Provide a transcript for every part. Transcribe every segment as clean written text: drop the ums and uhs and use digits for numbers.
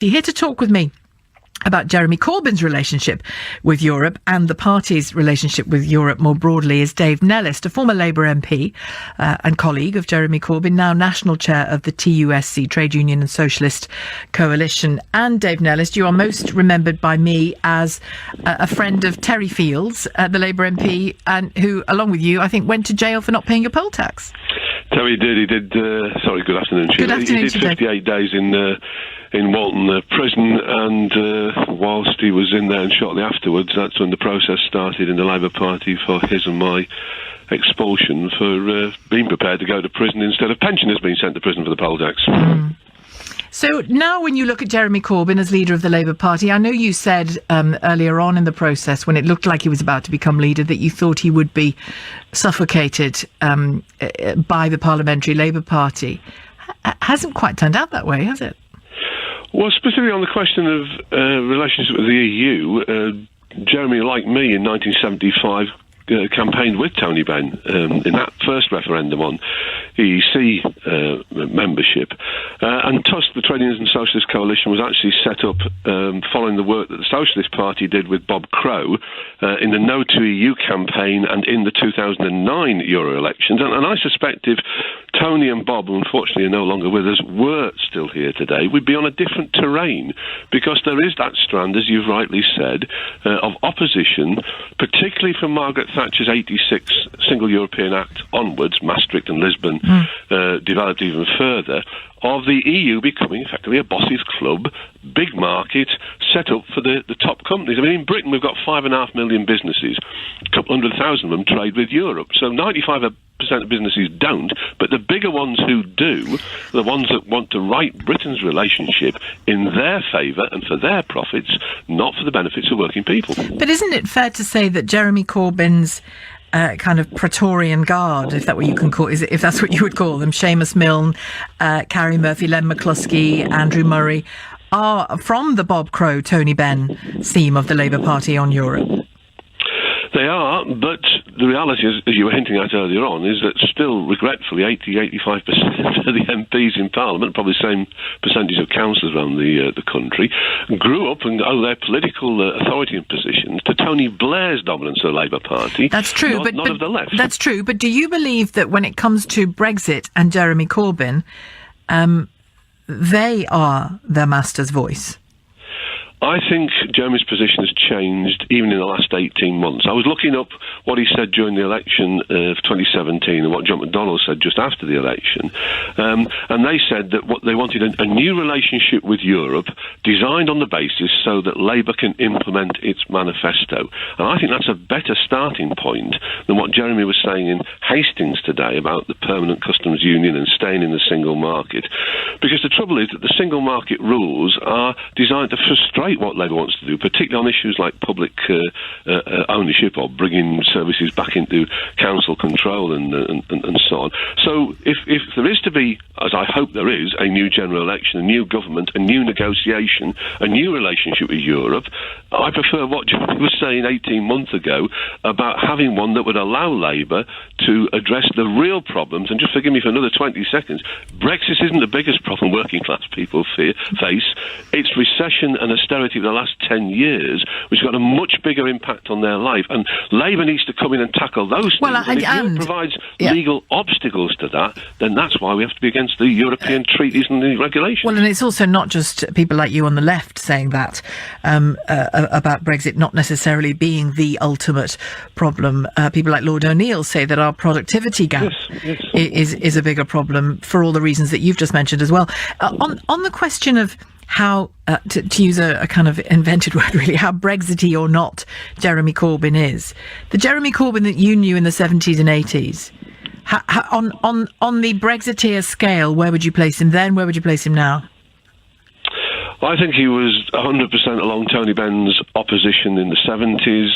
Here to talk with me about Jeremy Corbyn's relationship with Europe and the party's relationship with Europe more broadly is Dave Nellist, a former Labour MP and colleague of Jeremy Corbyn, now national chair of the TUSC, Trade Union and Socialist Coalition. And Dave Nellist, you are most remembered by me as a friend of Terry Fields, the Labour MP, and who, along with you, I think went to jail for not paying your poll tax. Terry did. He did. Sorry, good afternoon. Good afternoon. He did 58 days in Walton prison, and whilst he was in there and shortly afterwards, that's when the process started in the Labour Party for his and my expulsion for being prepared to go to prison instead of pensioners being sent to prison for the poll tax. So now when you look at Jeremy Corbyn as leader of the Labour Party, I know you said earlier on in the process, when it looked like he was about to become leader, that you thought he would be suffocated by the Parliamentary Labour Party. Hasn't quite turned out that way, has it? Well, specifically on the question of relationship with the EU, Jeremy, like me in 1975, campaigned with Tony Benn in that first referendum on EEC membership. And TUSC, the Trade Unions and Socialist Coalition, was actually set up following the work that the Socialist Party did with Bob Crow in the No to EU campaign and in the 2009 Euro elections. And I suspect if Tony and Bob, who unfortunately are no longer with us, were still here today, we'd be on a different terrain, because there is that strand, as you've rightly said, of opposition, particularly from Margaret Thatcher's 86 Single European Act onwards, Maastricht and Lisbon developed even further, of the EU becoming effectively a boss's club, big market, set up for the top companies. I mean, in Britain, we've got 5.5 million businesses. A couple 100,000 of them trade with Europe. So 95% of businesses don't, but the bigger ones who do, the ones that want to right Britain's relationship in their favour and for their profits, not for the benefits of working people. But isn't it fair to say that Jeremy Corbyn's kind of Praetorian Guard, if that's what you can call, if that's what you would call them, Seamus Milne, Carrie Murphy, Len McCluskey, Andrew Murray, are from the Bob Crow, Tony Benn theme of the Labour Party on Europe? They are, but the reality, as you were hinting at earlier on, is that still, regretfully, 80-85% of the MPs in Parliament, probably the same percentage of councillors around the country, grew up and owe their political authority and positions to Tony Blair's dominance of the Labour Party. That's true, not of the left. That's true, but do you believe that when it comes to Brexit and Jeremy Corbyn, they are their master's voice? I think Jeremy's position has changed even in the last 18 months. I was looking up what he said during the election of 2017 and what John McDonnell said just after the election. And they said that what they wanted a new relationship with Europe designed on the basis so that Labour can implement its manifesto. And I think that's a better starting point than what Jeremy was saying in Hastings today about the permanent customs union and staying in the single market. Because the trouble is that the single market rules are designed to frustrate what Labour wants to do, particularly on issues like public ownership or bringing services back into council control and so on. So if there is to be, as I hope there is, a new general election, a new government, a new negotiation, a new relationship with Europe, I prefer what Jeremy was saying 18 months ago about having one that would allow Labour to address the real problems. And just forgive me for another 20 seconds, Brexit isn't the biggest problem working class people face. It's recession and austerity of the last 10 years, which got a much bigger impact on their life. And Labour needs to come in and tackle those things. And if Europe provides legal obstacles to that, then that's why we have to be against the European treaties and the regulations. Well, and it's also not just people like you on the left saying that about Brexit not necessarily being the ultimate problem. People like Lord O'Neill say that our productivity gap is a bigger problem for all the reasons that you've just mentioned as well. On the question of how, to use a kind of invented word really, how Brexity or not Jeremy Corbyn is. The Jeremy Corbyn that you knew in the 70s and 80s, on the Brexiteer scale, where would you place him then? Where would you place him now? I think he was 100% along Tony Benn's opposition in the 70s,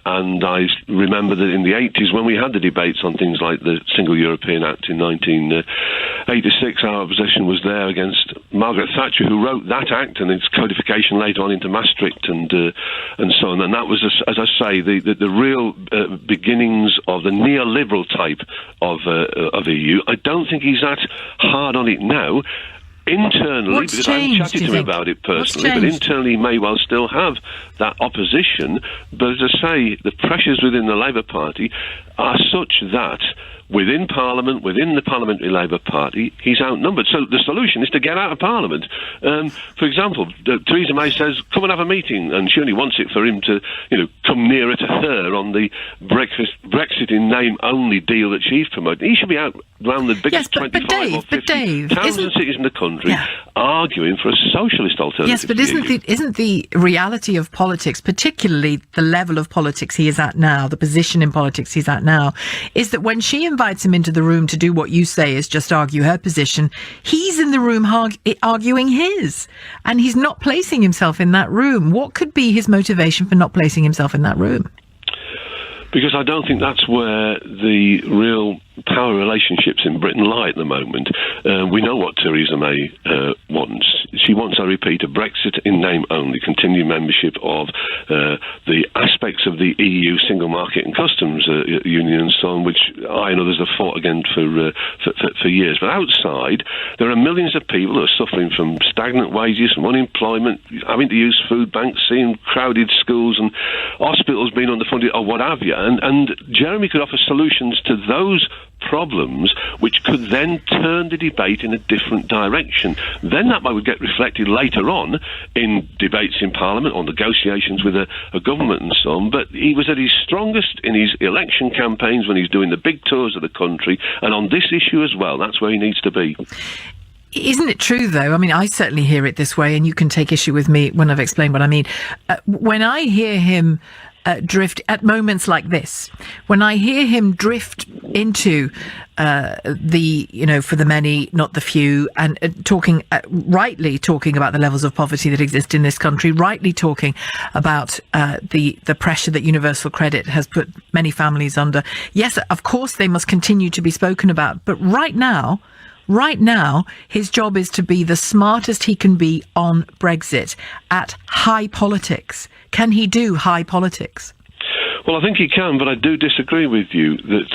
and I remember that in the 80s, when we had the debates on things like the Single European Act in 1986, our opposition was there against Margaret Thatcher, who wrote that act and its codification later on into Maastricht and so on. And that was, as I say, the real beginnings of the neoliberal type of EU. I don't think he's that hard on it now. internally, What's because I haven't changed, chatted do to you him think? about it What's personally, but changed? internally he may well still have that opposition. But as I say, the pressures within the Labour Party are such that within Parliament, within the Parliamentary Labour Party, he's outnumbered. So the solution is to get out of Parliament. For example, Theresa May says, come and have a meeting, and she only wants it for him to, come nearer to her on the Brexit in name-only deal that she's promoting. He should be out around the biggest 25 or 50 towns and cities in the country arguing for a socialist alternative. Yes, but isn't the reality of politics, particularly the level of politics he is at now, the position in politics he's at now, is that when she invites him into the room to do what you say is just argue her position, he's in the room arguing his, and he's not placing himself in that room. What could be his motivation for not placing himself in that room? Because I don't think that's where the real power relationships in Britain lie at the moment. We know what Theresa May wants. She wants, I repeat, a Brexit in name only, continued membership of the aspects of the EU single market and customs union and so on, which I and others have fought against for years. But outside, there are millions of people who are suffering from stagnant wages, from unemployment, having to use food banks, seeing crowded schools and hospitals being underfunded or what have you. And Jeremy could offer solutions to those problems which could then turn the debate in a different direction. Then that would get reflected later on in debates in Parliament or negotiations with a government and so on. But he was at his strongest in his election campaigns when he's doing the big tours of the country, and on this issue as well, that's where he needs to be. Isn't it true, though? I mean, I certainly hear it this way, and you can take issue with me when I've explained what I mean. When I hear him drift at moments like this, when I hear him drift into for the many, not the few, and rightly talking about the levels of poverty that exist in this country, rightly talking about the pressure that universal credit has put many families under. Yes, of course, they must continue to be spoken about, but right now, his job is to be the smartest he can be on Brexit at high politics. Can he do high politics? Well, I think he can, but I do disagree with you that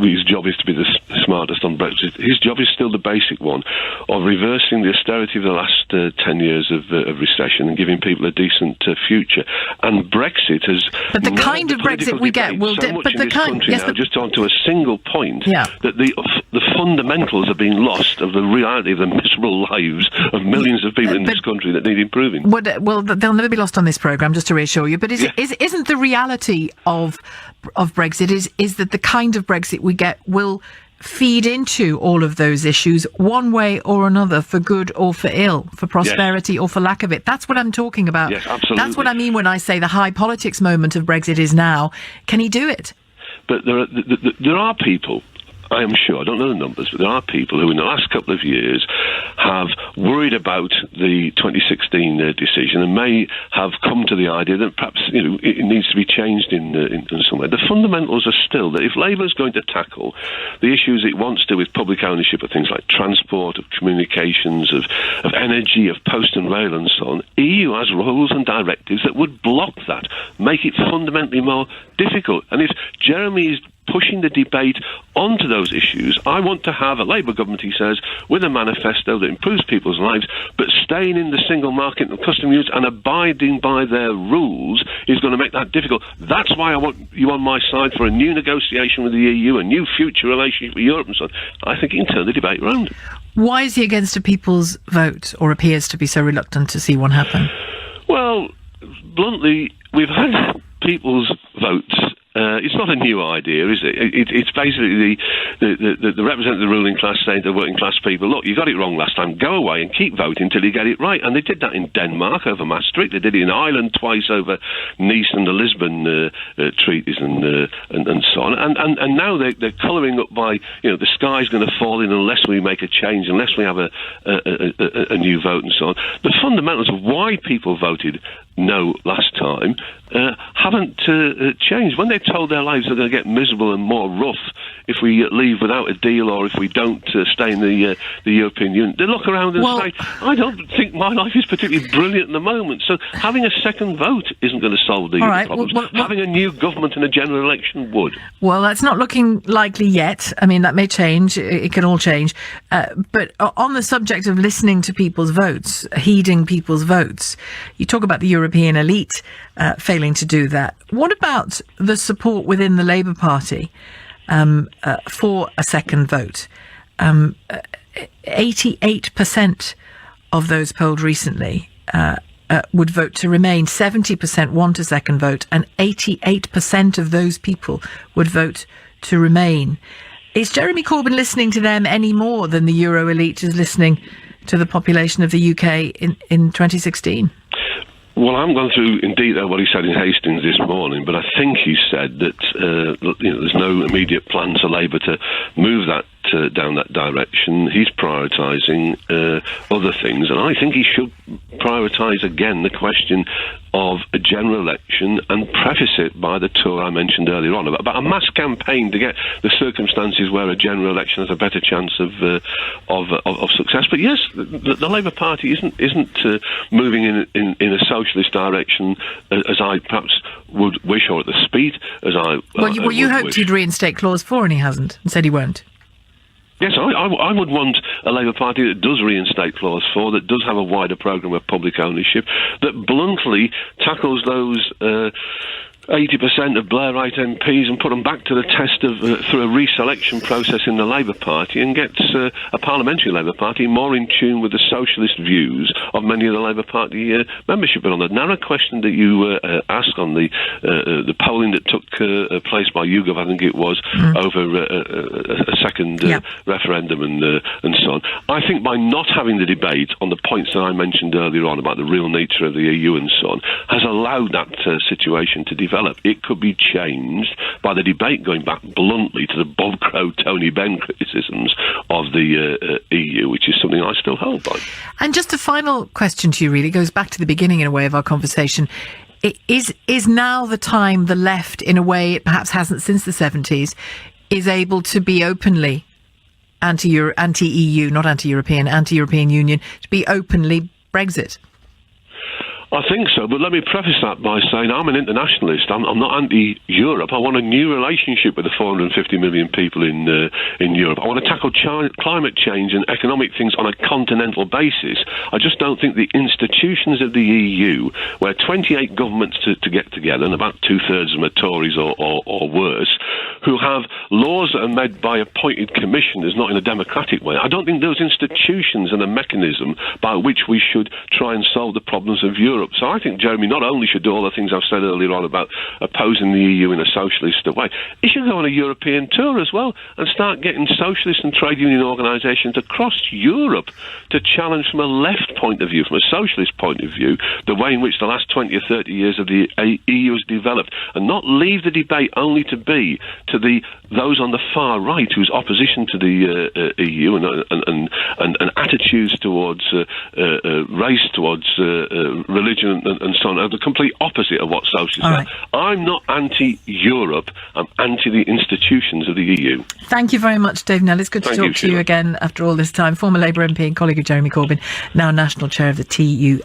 his job is to be the smartest on Brexit. His job is still the basic one of reversing the austerity of the last 10 years of recession and giving people a decent future. And Brexit has... But the kind of Brexit we get will... Just onto a single point, that the fundamentals are being lost of the reality of the miserable lives of millions of people in this country that need improving. Well, they'll never be lost on this programme, just to reassure you. But isn't the reality of Brexit is that the kind of Brexit we get will feed into all of those issues one way or another, for good or for ill, for prosperity or for lack of it? That's what I'm talking about. Yes, absolutely. That's what I mean when I say the high politics moment of Brexit is now. Can he do it? But there are people, I am sure, I don't know the numbers, but there are people who in the last couple of years have worried about the 2016 decision and may have come to the idea that perhaps it needs to be changed in some way. The fundamentals are still that if Labour is going to tackle the issues it wants to with public ownership of things like transport, of communications, of energy, of post and rail and so on, EU has rules and directives that would block that, make it fundamentally more difficult. And if Jeremy is pushing the debate onto those issues, I want to have a Labour government, he says, with a manifesto that improves people's lives, but staying in the single market and custom unions and abiding by their rules is going to make that difficult. That's why I want you on my side for a new negotiation with the EU, a new future relationship with Europe and so on. I think he can turn the debate around. Why is he against a people's vote, or appears to be so reluctant to see one happen? Well, bluntly, we've had people's votes. It's not a new idea, is it? It's basically the representative of the ruling class saying to working class people, look, you got it wrong last time, go away and keep voting until you get it right. And they did that in Denmark over Maastricht, they did it in Ireland twice over Nice and the Lisbon treaties and so on. And now they're colouring up by, the sky's going to fall in unless we make a change, unless we have a new vote and so on. The fundamentals of why people voted no last time, haven't changed. When they're told their lives are going to get miserable and more rough if we leave without a deal or if we don't stay in the European Union, they look around and say, I don't think my life is particularly brilliant at the moment. So having a second vote isn't going to solve the problems. Having a new government in a general election would. Well, that's not looking likely yet. I mean, that may change. It can all change. But on the subject of listening to people's votes, heeding people's votes, you talk about the European elite failing to do that. What about the support within the Labour Party for a second vote? 88% of those polled recently would vote to remain, 70% want a second vote, and 88% of those people would vote to remain. Is Jeremy Corbyn listening to them any more than the Euro elite is listening to the population of the UK in 2016? Well, I haven't gone through in detail what he said in Hastings this morning, but I think he said that there's no immediate plans for Labour to move that down that direction. He's prioritising other things, and I think he should prioritise again the question of a general election and preface it by the tour I mentioned earlier on about a mass campaign to get the circumstances where a general election has a better chance of success. But yes, the Labour Party isn't moving in a socialist direction as I perhaps would wish, or at the speed as I you hoped he'd reinstate Clause 4 and he hasn't, and said he won't. Yes, I would want a Labour Party that does reinstate Clause 4, that does have a wider programme of public ownership, that bluntly tackles those 80% of Blairite MPs and put them back to the test of through a reselection process in the Labour Party, and gets a parliamentary Labour Party more in tune with the socialist views of many of the Labour Party membership. And on the narrow question that you asked on the polling that took place by YouGov, I think it was, over a second referendum and so on, I think by not having the debate on the points that I mentioned earlier on about the real nature of the EU and so on, has allowed that situation to develop. It could be changed by the debate going back bluntly to the Bob Crow, Tony Benn criticisms of the EU, which is something I still hold by. And just a final question to you, really, goes back to the beginning in a way of our conversation. Is now the time the left, in a way it perhaps hasn't since the 70s, is able to be openly anti-EU, not anti-European, anti-European Union, to be openly Brexit? I think so, but let me preface that by saying I'm an internationalist. I'm not anti-Europe. I want a new relationship with the 450 million people in Europe. I want to tackle climate change and economic things on a continental basis. I just don't think the institutions of the EU, where 28 governments to get together, and about two-thirds of them are Tories or worse, who have laws that are made by appointed commissioners, not in a democratic way. I don't think those institutions are the mechanism by which we should try and solve the problems of Europe. So I think Jeremy not only should do all the things I've said earlier on about opposing the EU in a socialist way, he should go on a European tour as well and start getting socialist and trade union organisations across Europe to challenge from a left point of view, from a socialist point of view, the way in which the last 20 or 30 years of the EU has developed, and not leave the debate only to be to those on the far right whose opposition to the EU and attitudes towards race, towards religion and so on are the complete opposite of what socialists are. I'm not anti-Europe, I'm anti the institutions of the EU. Thank you very much, Dave Nellist. Good to talk to you again after all this time. Former Labour MP and colleague of Jeremy Corbyn, now National Chair of the TUSC.